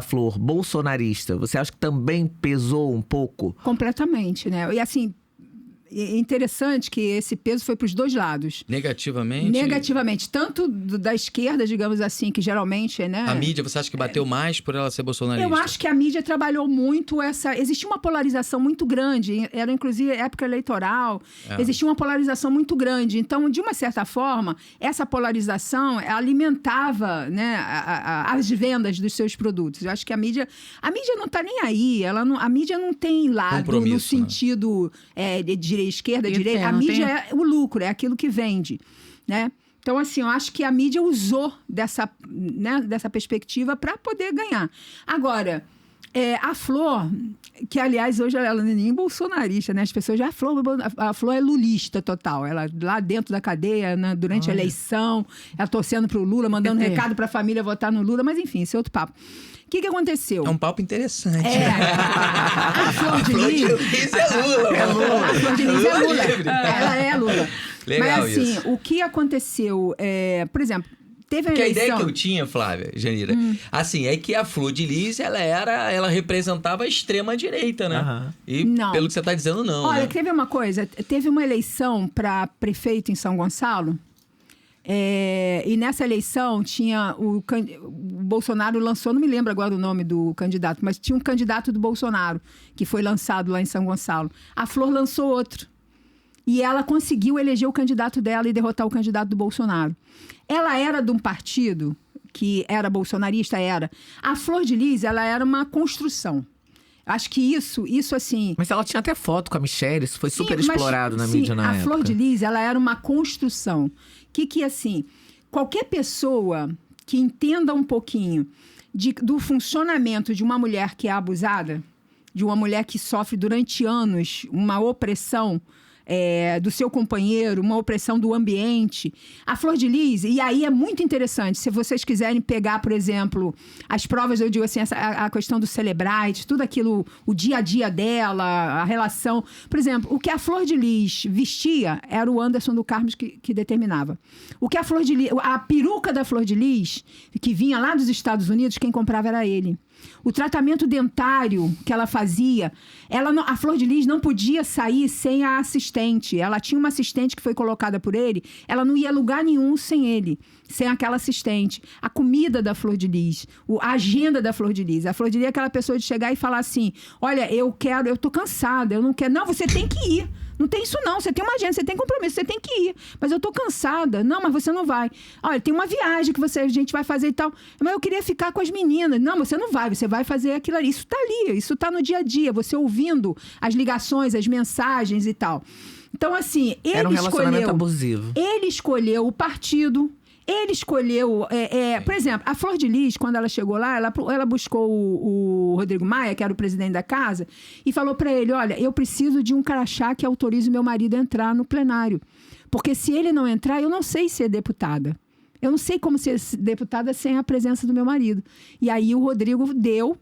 Flor bolsonarista, você acha que também pesou um pouco? Completamente, né? E assim, é interessante que esse peso foi para os dois lados. Negativamente? Negativamente. Tanto da esquerda, digamos assim, que geralmente, né? A mídia, você acha que bateu mais por ela ser bolsonarista? Eu acho que a mídia trabalhou muito existia uma polarização muito grande. Era, inclusive, época eleitoral. Existia uma polarização muito grande. Então, de uma certa forma, essa polarização alimentava, né, as vendas dos seus produtos. Eu acho que a mídia não está nem aí. A mídia não tem lado no sentido de esquerda, direita. A mídia é o lucro, é aquilo que vende, né? Então, assim, eu acho que a mídia usou dessa perspectiva para poder ganhar. Agora, a Flor, que, aliás, hoje ela não é nem bolsonarista, né? As pessoas já... A Flor é lulista total. Ela, lá dentro da cadeia, né, durante a eleição, ela torcendo pro Lula, mandando recado para a família votar no Lula. Mas, enfim, esse é outro papo. O que aconteceu? É um papo interessante. A Flor de Lis é Lula. A Flor de Lis é Lula. Ela é Lula. Legal. Mas, assim, isso. o que aconteceu... por exemplo, teve uma Porque eleição... a ideia que eu tinha, Flávia, Janira, assim, é que a Flor de Lis, ela representava a extrema-direita, né? E não. pelo que você está dizendo, não. Olha, né? teve uma coisa, teve uma eleição para prefeito em São Gonçalo, e nessa eleição tinha o Bolsonaro lançou, não me lembro agora o nome do candidato, mas tinha um candidato do Bolsonaro que foi lançado lá em São Gonçalo. A Flor lançou outro. E ela conseguiu eleger o candidato dela e derrotar o candidato do Bolsonaro. Ela era de um partido que era bolsonarista, era. A Flor de Lis, ela era uma construção. Acho que isso assim... Mas ela tinha até foto com a Michelle, isso foi super explorado na mídia na época. A Flor de Lis, ela era uma construção. Que assim, qualquer pessoa que entenda um pouquinho do funcionamento de uma mulher que é abusada, de uma mulher que sofre durante anos uma opressão do seu companheiro, uma opressão do ambiente. A Flor de Lis, e aí é muito interessante, se vocês quiserem pegar, por exemplo, as provas, eu digo assim, a questão do Celebrite, tudo aquilo, o dia a dia dela, a relação. Por exemplo, o que a Flor de Lis vestia era o Anderson do Carmo que determinava. O que a Flor de Lis, a peruca da Flor de Lis, que vinha lá dos Estados Unidos, quem comprava era ele. O tratamento dentário que ela fazia, a Flor de Lis não podia sair sem a assistente. Ela tinha uma assistente que foi colocada por ele, ela não ia a lugar nenhum sem ele, sem aquela assistente. A comida da Flor de Lis, a agenda da Flor de Lis. A Flor de Lis é aquela pessoa de chegar e falar assim, olha, eu tô cansada, eu não quero... Não, você tem que ir. Não tem isso não, você tem uma agenda, você tem compromisso, você tem que ir. Mas eu tô cansada. Não, mas você não vai. Olha, tem uma viagem que a gente vai fazer e tal. Mas eu queria ficar com as meninas. Não, você não vai, você vai fazer aquilo ali. Isso tá ali, isso tá no dia a dia. Você ouvindo as ligações, as mensagens e tal. Então, assim, era um relacionamento abusivo. Ele escolheu o partido. Ele escolheu... por exemplo, a Flor de Lis, quando ela chegou lá, ela buscou o Rodrigo Maia, que era o presidente da casa, e falou para ele, olha, eu preciso de um crachá que autorize o meu marido a entrar no plenário. Porque se ele não entrar, eu não sei ser deputada. Eu não sei como ser deputada sem a presença do meu marido. E aí o Rodrigo deu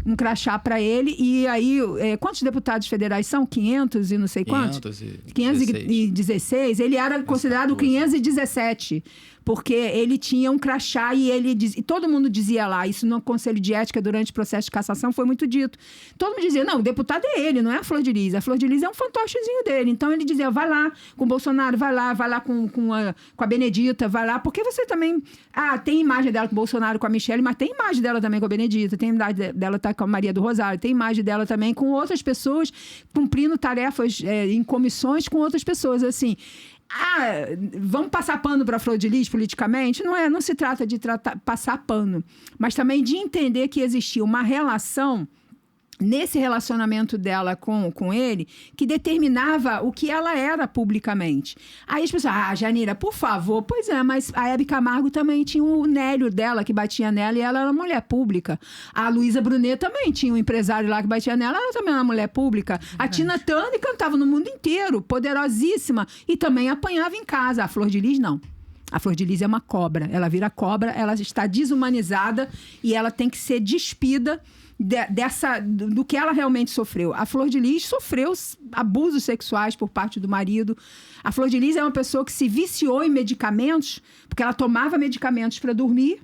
um crachá para ele, e aí, quantos deputados federais são? 500 e não sei quantos? 516. Ele era considerado 517, porque ele tinha um crachá e todo mundo dizia lá, isso no Conselho de Ética durante o processo de cassação foi muito dito. Todo mundo dizia, não, o deputado é ele, não é a Flor de Lis. A Flor de Lis é um fantochezinho dele. Então ele dizia, vai lá com o Bolsonaro, vai lá com a Benedita, vai lá, porque você também... tem imagem dela com o Bolsonaro, com a Michelle, mas tem imagem dela também com a Benedita, tem imagem dela tá com a Maria do Rosário, tem imagem dela também com outras pessoas, cumprindo tarefas em comissões com outras pessoas, assim... vamos passar pano para a Flor de Lis politicamente? Não se trata de passar pano, mas também de entender que existia uma relação nesse relacionamento dela com ele, que determinava o que ela era publicamente. Aí as pessoas, Janira, por favor. Pois é, mas a Hebe Camargo também tinha o Nélio dela, que batia nela, e ela era mulher pública. A Luísa Brunet também tinha um empresário lá que batia nela, ela também era mulher pública. A Tina Turner cantava no mundo inteiro, poderosíssima, e também apanhava em casa. A Flor de Lis, não. A Flor de Lis é uma cobra. Ela vira cobra, ela está desumanizada e ela tem que ser despida do que ela realmente sofreu. A Flor de Lis sofreu abusos sexuais por parte do marido. A Flor de Lis é uma pessoa que se viciou em medicamentos, porque ela tomava medicamentos para dormir,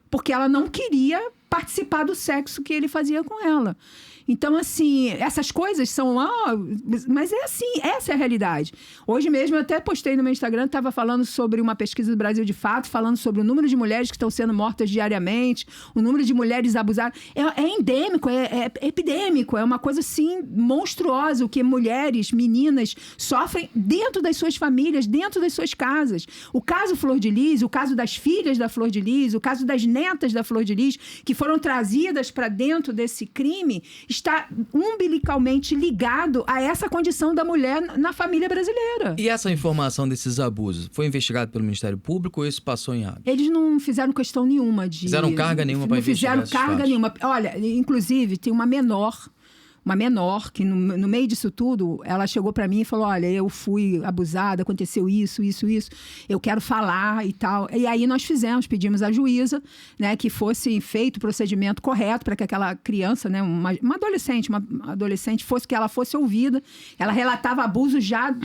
porque ela não queria participar do sexo que ele fazia com ela. Então, assim, essas coisas são... mas é assim, essa é a realidade. Hoje mesmo, eu até postei no meu Instagram, estava falando sobre uma pesquisa do Brasil de Fato, falando sobre o número de mulheres que estão sendo mortas diariamente, o número de mulheres abusadas. É endêmico, é epidêmico, é uma coisa, assim, monstruosa, o que mulheres, meninas, sofrem dentro das suas famílias, dentro das suas casas. O caso Flor de Lis, o caso das filhas da Flor de Lis, o caso das netas da Flor de Lis, que foram trazidas para dentro desse crime, está umbilicalmente ligado a essa condição da mulher na família brasileira. E essa informação desses abusos foi investigada pelo Ministério Público ou isso passou em água? Eles não fizeram questão nenhuma de... Fizeram carga nenhuma para investigar? Não fizeram carga nenhuma. Olha, inclusive, tem uma menor que no meio disso tudo, ela chegou para mim e falou, olha, eu fui abusada, aconteceu isso, eu quero falar e tal. E aí nós pedimos à juíza, né, que fosse feito o procedimento correto para que aquela criança, né, uma adolescente, que ela fosse ouvida. Ela relatava abuso já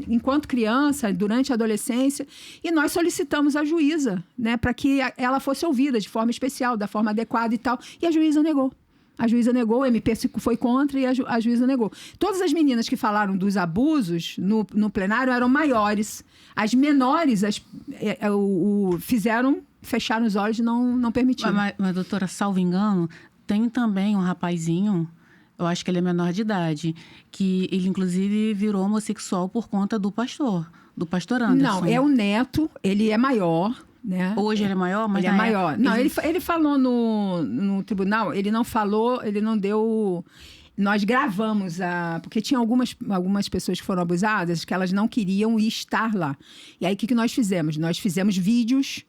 enquanto criança, durante a adolescência, e nós solicitamos a juíza, né, para que ela fosse ouvida de forma especial, da forma adequada e tal, e a juíza negou. A juíza negou, o MP foi contra e a juíza negou. Todas as meninas que falaram dos abusos no plenário eram maiores. As menores fecharam os olhos e não permitiram. Mas, doutora, salvo engano, tem também um rapazinho, eu acho que ele é menor de idade, que ele, inclusive, virou homossexual por conta do pastor Anderson. Não, é o neto, ele é maior, né? Hoje ele é maior, mas ele é maior. Não, ele falou no tribunal, ele não falou, ele não deu... Nós gravamos, porque tinha algumas pessoas que foram abusadas que elas não queriam estar lá. E aí, o que nós fizemos? Nós fizemos vídeos...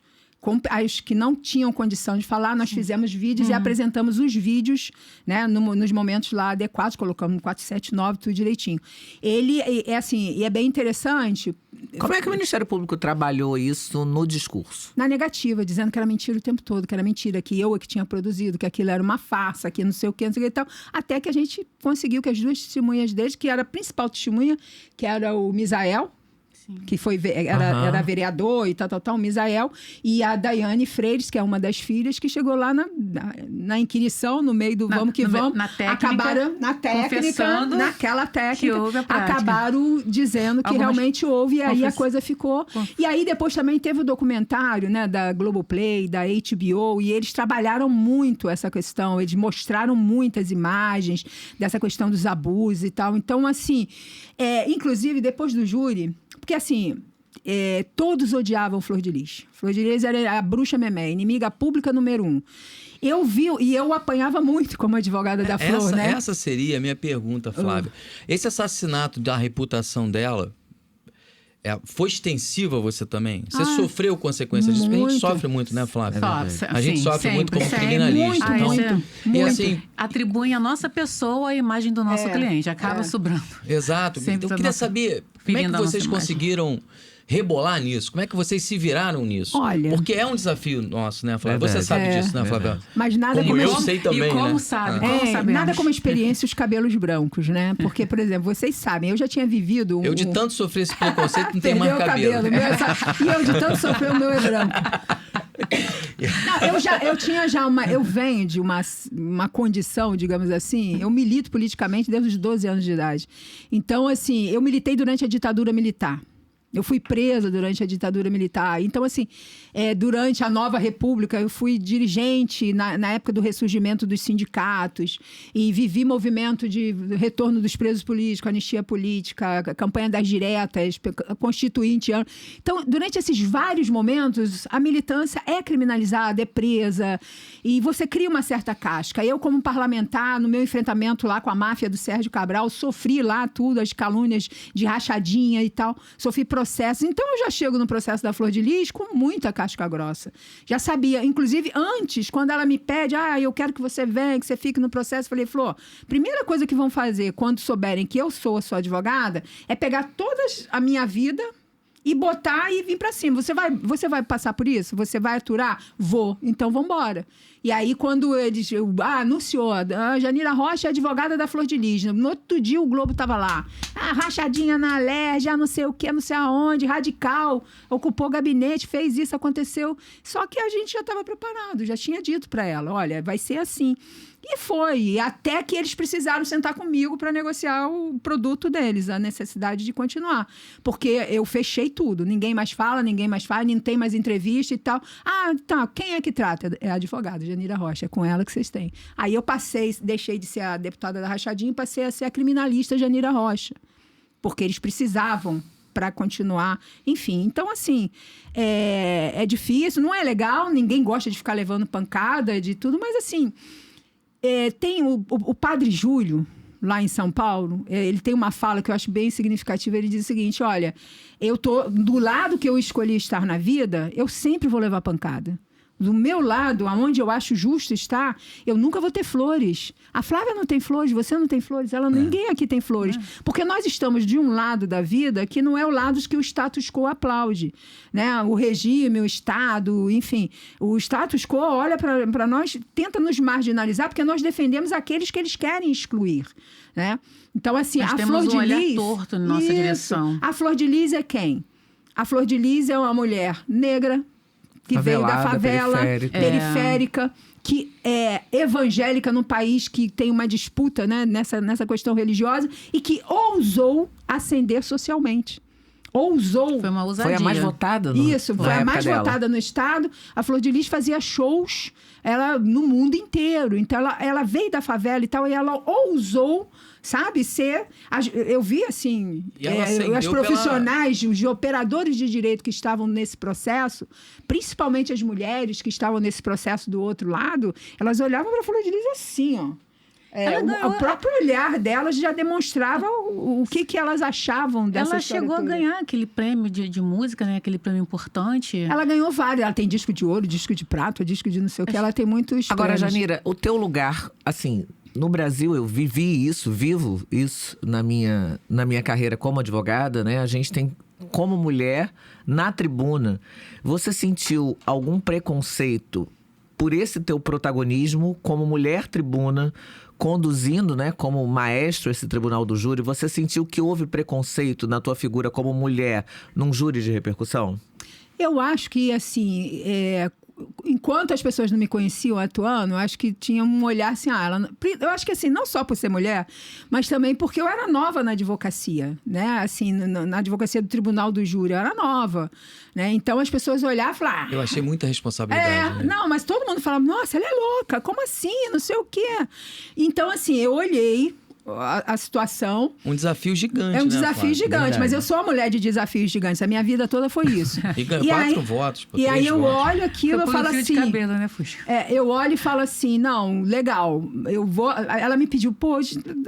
As que não tinham condição de falar, nós fizemos vídeos e apresentamos os vídeos, né, nos momentos lá adequados, colocamos no 479, tudo direitinho. Ele é assim, e é bem interessante. Como é que o Ministério Público trabalhou isso no discurso? Na negativa, dizendo que era mentira o tempo todo, que era mentira, que eu é que tinha produzido, que aquilo era uma farsa, que não sei o que, não sei o que e tal. Até que a gente conseguiu que as duas testemunhas deles, que era a principal testemunha, que era o Misael, que era vereador e tal, o Misael, e a Daiane Freires, que é uma das filhas, que chegou lá na inquirição, no meio do vamos que vamos, acabaram naquela técnica, acabaram dizendo que realmente houve, e aí a coisa ficou. E aí depois também teve o documentário, né, da Globoplay, da HBO, e eles trabalharam muito essa questão, eles mostraram muitas imagens dessa questão dos abusos e tal. Então, assim, inclusive, depois do júri, porque assim, todos odiavam Flor de Lis. Flor de Lis era a bruxa memé, inimiga pública número 1. Eu vi, e eu apanhava muito como advogada da Flor, né? Essa seria a minha pergunta, Flávia. Esse assassinato da reputação dela foi extensivo a você também? Você sofreu consequências disso? Porque a gente sofre muito, né, Flávia? A gente sofre muito como criminalista. Muito. E assim, atribui a nossa pessoa a imagem do nosso cliente, acaba sobrando. Exato. Então, eu queria saber como é que vocês conseguiram rebolar nisso? Como é que vocês se viraram nisso? Olha, porque é um desafio nosso, né, Flávia? Você sabe disso, né, Flávia? Mas nada como eu sei também, como né? sabe, nada como experiência os cabelos brancos, né? Porque, por exemplo, vocês sabem, eu já tinha vivido... Eu de tanto sofrer esse preconceito não tenho mais cabelo. E eu de tanto sofrer, o meu é branco. Não, eu venho de uma condição, digamos assim, eu milito politicamente desde os 12 anos de idade. Então, assim, eu militei durante a ditadura militar. Eu fui presa durante a ditadura militar. Então, assim, durante a Nova República, eu fui dirigente na época do ressurgimento dos sindicatos e vivi movimento de retorno dos presos políticos, anistia política, campanha das diretas, constituinte. Então, durante esses vários momentos, a militância é criminalizada, é presa e você cria uma certa casca. Eu, como parlamentar, no meu enfrentamento lá com a máfia do Sérgio Cabral, sofri lá tudo, as calúnias de rachadinha e tal, sofri processos. Então, eu já chego no processo da Flor de Lis com muita casca grossa. Já sabia. Inclusive, antes, quando ela me pede, eu quero que você venha, que você fique no processo, eu falei, Flor, primeira coisa que vão fazer quando souberem que eu sou a sua advogada é pegar toda a minha vida e botar e vir pra cima. Você vai passar por isso? Você vai aturar? Vou. Então, vamos embora. E aí, quando eles anunciou, a Janira Rocha é advogada da Flor de Lis. No outro dia, o Globo tava lá. Rachadinha na Alerj, não sei o quê, não sei aonde, radical, ocupou gabinete, fez isso, aconteceu. Só que a gente já estava preparado, já tinha dito para ela, olha, vai ser assim. E foi, até que eles precisaram sentar comigo para negociar o produto deles, a necessidade de continuar. Porque eu fechei tudo, ninguém mais fala, não tem mais entrevista e tal. Tá, quem é que trata? É a advogada, Janira Rocha, é com ela que vocês têm. Aí eu deixei de ser a deputada da Rachadinha e passei a ser a criminalista Janira Rocha. Porque eles precisavam para continuar, enfim. Então, assim, é difícil, não é legal, ninguém gosta de ficar levando pancada de tudo, mas assim... tem o Padre Júlio, lá em São Paulo, ele tem uma fala que eu acho bem significativa. Ele diz o seguinte, olha, eu tô do lado que eu escolhi estar na vida, eu sempre vou levar pancada. do meu lado, aonde eu acho justo estar, eu nunca vou ter flores. A Flávia não tem flores, você não tem flores, ninguém aqui tem flores. Porque nós estamos de um lado da vida que não é o lado que o status quo aplaude. Né? O regime, o Estado, enfim. O status quo olha para nós, tenta nos marginalizar, porque nós defendemos aqueles que eles querem excluir. Né? Então, assim, nós a temos Flor de olhar Lis... torto na nossa direção. A Flor de Lis é quem? A Flor de Lis é uma mulher negra, que veio da favela, periférica, que é evangélica num país que tem uma disputa, né, nessa questão religiosa, e que ousou ascender socialmente. Ousou. Foi uma ousadia. Foi a mais votada foi a mais votada no Estado. A Flor de Lis fazia shows no mundo inteiro. Então, ela veio da favela e tal, e ela ousou, sabe, ser... Eu vi, assim, as profissionais, os operadores de direito que estavam nesse processo, principalmente as mulheres que estavam nesse processo do outro lado, elas olhavam para a Flor de Lis assim, ó. O próprio olhar delas já demonstrava o que elas achavam dessa história. Ela chegou a ganhar aquele prêmio de música, né? Aquele prêmio importante. Ela ganhou vários. Ela tem disco de ouro, disco de prata, disco de não sei o que. Ela tem muitos Agora, prêmios. Janira, o teu lugar, assim... No Brasil, eu vivo isso na minha carreira como advogada, né? A gente tem, como mulher, na tribuna. Você sentiu algum preconceito por esse teu protagonismo como mulher tribuna, conduzindo, né, como maestro esse tribunal do júri? Você sentiu que houve preconceito na tua figura como mulher num júri de repercussão? Eu acho que, assim... Enquanto as pessoas não me conheciam atuando, eu acho que tinha um olhar assim, eu acho que assim, não só por ser mulher, mas também porque eu era nova na advocacia, né? Assim, na advocacia do Tribunal do Júri, eu era nova, né? Então as pessoas olhavam e falavam... Eu achei muita responsabilidade. Né? Não, mas todo mundo falava, nossa, ela é louca, como assim? Não sei o quê. Então, assim, eu olhei a situação. Um desafio gigante, É um né, desafio Flávia? gigante, Verdade. mas eu sou uma mulher de desafios gigantes. A minha vida toda foi isso. E ganhou 4 votos. E aí eu olho aquilo e falo assim... de cabelo, né, Fuxa? Eu olho e falo assim, não, legal, eu vou... Ela me pediu,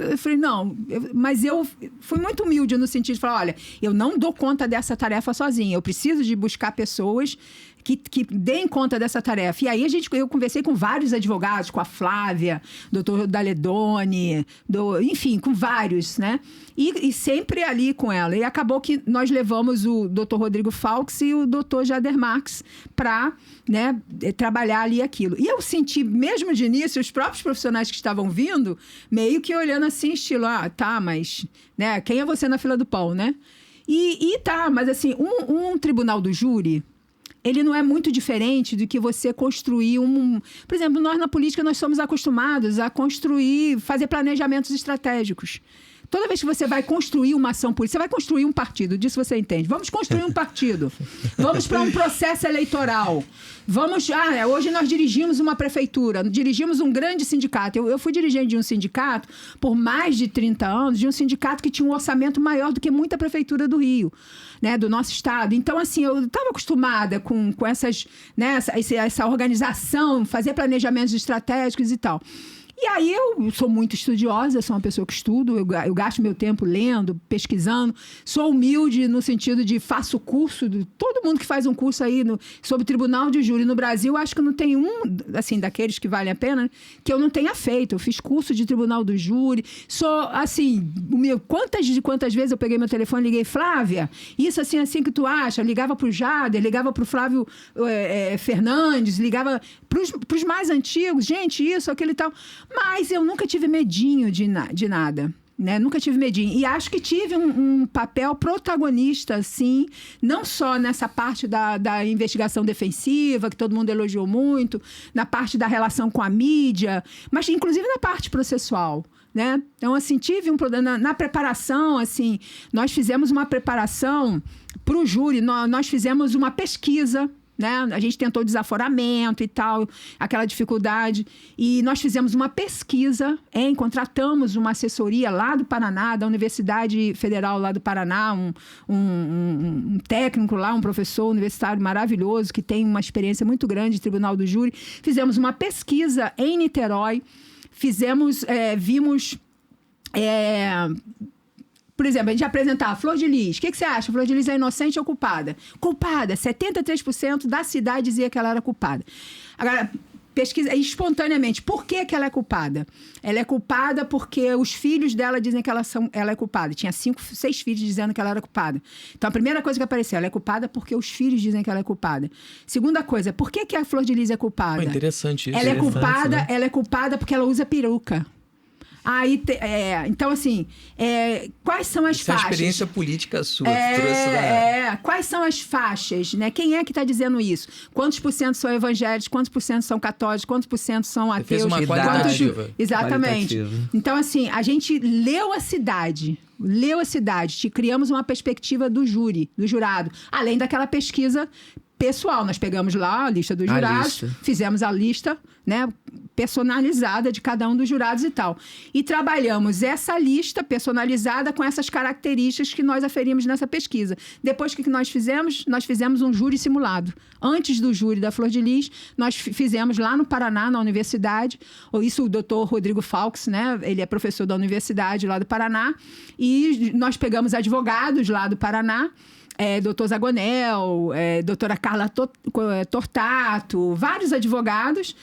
eu falei, não, mas eu fui muito humilde no sentido de falar, olha, eu não dou conta dessa tarefa sozinha, eu preciso de buscar pessoas que deem conta dessa tarefa. E aí eu conversei com vários advogados, com a Flávia, doutor Daledoni, enfim, com vários, né? E sempre ali com ela. E acabou que nós levamos o doutor Rodrigo Faux e o doutor Jader Marques para, né, trabalhar ali aquilo. E eu senti, mesmo de início, os próprios profissionais que estavam vindo, meio que olhando assim, estilo, tá, mas, né, quem é você na fila do pão, né? Mas assim, um tribunal do júri, ele não é muito diferente do que você construir Por exemplo, nós na política, nós somos acostumados a fazer planejamentos estratégicos. Toda vez que você vai construir uma ação política, você vai construir um partido, disso você entende. Vamos construir um partido. Vamos para um processo eleitoral. Hoje nós dirigimos uma prefeitura, dirigimos um grande sindicato. Eu fui dirigente de um sindicato por mais de 30 anos, de um sindicato que tinha um orçamento maior do que muita prefeitura do Rio, né, do nosso estado. Então, assim, eu estava acostumada com essas, né, essa organização, fazer planejamentos estratégicos e tal. E aí eu sou muito estudiosa, sou uma pessoa que estudo, eu gasto meu tempo lendo, pesquisando, sou humilde no sentido de faço curso, todo mundo que faz um curso aí sobre tribunal de júri no Brasil, acho que não tem assim, daqueles que valem a pena, que eu não tenha feito. Eu fiz curso de tribunal do júri, sou, assim, quantas vezes eu peguei meu telefone e liguei, Flávia, isso assim que tu acha? Eu ligava pro Jader, ligava pro Flávio Fernandes, ligava pros mais antigos, gente, isso, aquele e tal. Mas eu nunca tive medinho de nada, né? Nunca tive medinho. E acho que tive um papel protagonista, sim, não só nessa parte da investigação defensiva, que todo mundo elogiou muito, na parte da relação com a mídia, mas inclusive na parte processual, né? Então, assim, tive um problema na preparação, assim, nós fizemos uma preparação para o júri, nós fizemos uma pesquisa, né? A gente tentou desaforamento e tal, aquela dificuldade. E nós fizemos uma pesquisa, contratamos uma assessoria lá do Paraná, da Universidade Federal lá do Paraná, um técnico lá, um professor universitário maravilhoso, que tem uma experiência muito grande de tribunal do júri. Fizemos uma pesquisa em Niterói, vimos Por exemplo, a gente apresentar Flor de Lis. O que você acha? Flor de Lis é inocente ou culpada? Culpada. 73% da cidade dizia que ela era culpada. Agora, pesquisa espontaneamente. Por que ela é culpada? Ela é culpada porque os filhos dela dizem que ela é culpada. Tinha 6 filhos dizendo que ela era culpada. Então, a primeira coisa que apareceu, ela é culpada porque os filhos dizem que ela é culpada. Segunda coisa, por que a Flor de Lis é culpada? Interessante isso. Ela é culpada porque ela usa peruca. Então, assim, quais são as faixas? É uma experiência política sua. Quais são as faixas, né? Quem é que está dizendo isso? Quantos por cento são evangélicos? Quantos por cento são católicos? Quantos por cento são ateus? Fez uma qualitativa. Exatamente. Então, assim, a gente leu a cidade, criamos uma perspectiva do jurado, além daquela pesquisa pessoal. Nós pegamos lá a lista dos jurados, fizemos a lista, né, personalizada de cada um dos jurados e tal. E trabalhamos essa lista personalizada com essas características que nós aferimos nessa pesquisa. Depois, o que nós fizemos? Nós fizemos um júri simulado. Antes do júri da Flor de Lis, nós fizemos lá no Paraná, na universidade. Isso o doutor Rodrigo Falks, né? Ele é professor da universidade lá do Paraná. E nós pegamos advogados lá do Paraná, doutor Zagonel, doutora Carla Tortato, vários advogados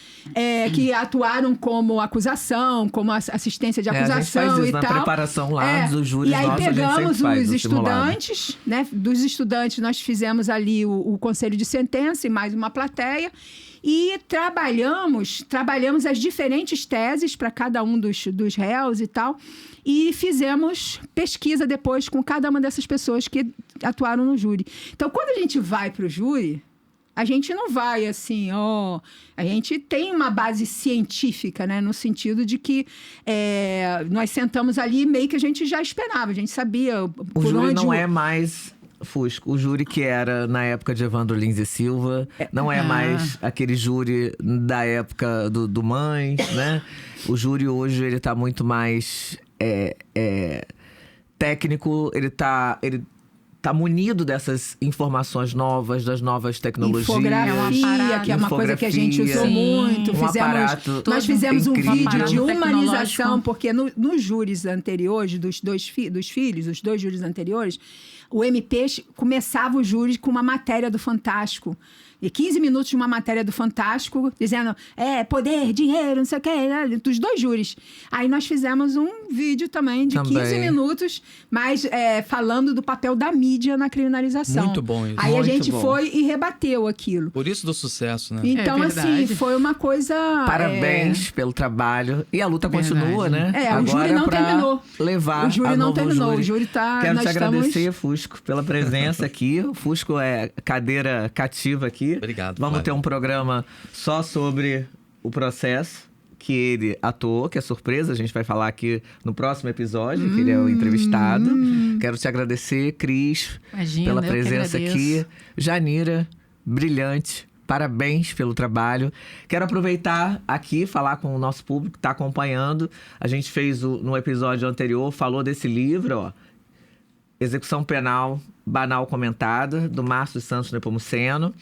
que atuaram como acusação, como assistência de acusação a gente faz isso e na tal. Preparação lá dos júris. E aí nossos, pegamos os estudantes, simulado. né? Dos estudantes nós fizemos ali o conselho de sentença e mais uma plateia. E trabalhamos as diferentes teses para cada um dos réus e tal. E fizemos pesquisa depois com cada uma dessas pessoas que atuaram no júri. Então, quando a gente vai para o júri, a gente não vai assim, a gente tem uma base científica, né? No sentido de que nós sentamos ali e meio que a gente já esperava, a gente sabia o júri não é mais... Fusco, o júri que era na época de Evandro Lins e Silva, não é mais aquele júri da época do Mães, né? O júri hoje, ele tá muito mais técnico, ele tá munido dessas informações novas, das novas tecnologias. Infografia, que é uma coisa que a gente usou muito. Nós fizemos um vídeo de humanização, porque nos júris anteriores, dos dois filhos, os 2 júris anteriores, o MP começava o júri com uma matéria do Fantástico. E 15 minutos de uma matéria do Fantástico, dizendo, poder, dinheiro, não sei o quê, né? Dos 2 júris. Aí nós fizemos um vídeo também de 15 minutos, mas falando do papel da mídia na criminalização. Muito bom isso. Aí muito a gente foi e rebateu aquilo. Por isso do sucesso, né? Então, assim, foi uma coisa... Parabéns pelo trabalho. E a luta continua, né? O júri não terminou. Levar o júri não terminou. Júri. O júri tá... Quero te agradecer, Fusco, pela presença aqui. O Fusco é cadeira cativa aqui. Obrigado. Vamos ter um programa só sobre o processo que ele atuou, que é surpresa. A gente vai falar aqui no próximo episódio, que ele é o entrevistado. Quero te agradecer, Cris, pela presença aqui. Janira, brilhante. Parabéns pelo trabalho. Quero aproveitar aqui e falar com o nosso público que está acompanhando. A gente fez no episódio anterior, falou desse livro, Execução Penal Banal Comentada, do Márcio Santos Nepomuceno.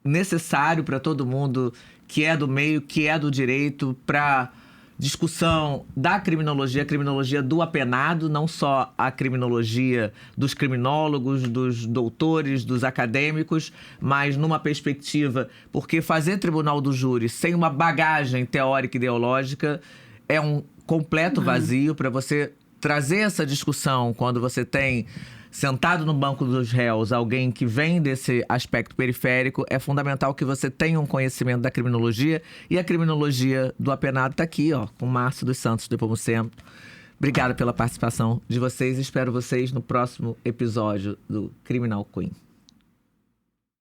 Necessário para todo mundo que é do meio, que é do direito, para discussão da criminologia, a criminologia do apenado, não só a criminologia dos criminólogos, dos doutores, dos acadêmicos, mas numa perspectiva, porque fazer tribunal do júri sem uma bagagem teórica e ideológica é um completo vazio. Para você trazer essa discussão quando você tem sentado no banco dos réus alguém que vem desse aspecto periférico, é fundamental que você tenha um conhecimento da criminologia, e a criminologia do apenado está aqui, com Márcio dos Santos Nepomuceno. Obrigada pela participação de vocês, espero vocês no próximo episódio do Criminal Queen.